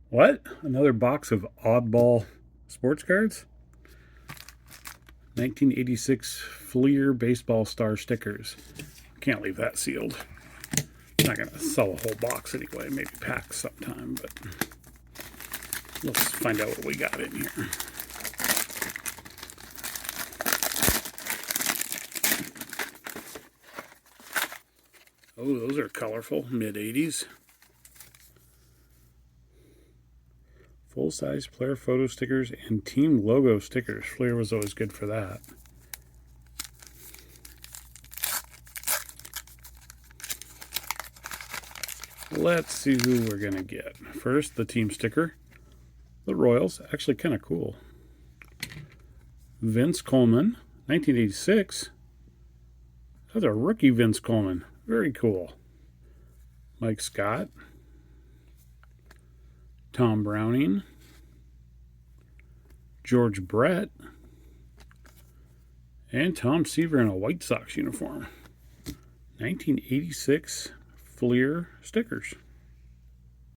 What? Another box of Oddball sports cards? 1986 Fleer baseball star stickers. Can't leave that sealed. Not going to sell a whole box anyway. Maybe pack sometime, but let's find out what we got in here. Oh, those are colorful. Mid-80s. Full-size player photo stickers and team logo stickers. Fleer was always good for that. Let's see who we're going to get. First, the team sticker. The Royals. Actually kind of cool. Vince Coleman, 1986. That's a rookie Vince Coleman. Very cool. Mike Scott. Tom Browning. George Brett. And Tom Seaver in a White Sox uniform. 1986 Fleer stickers.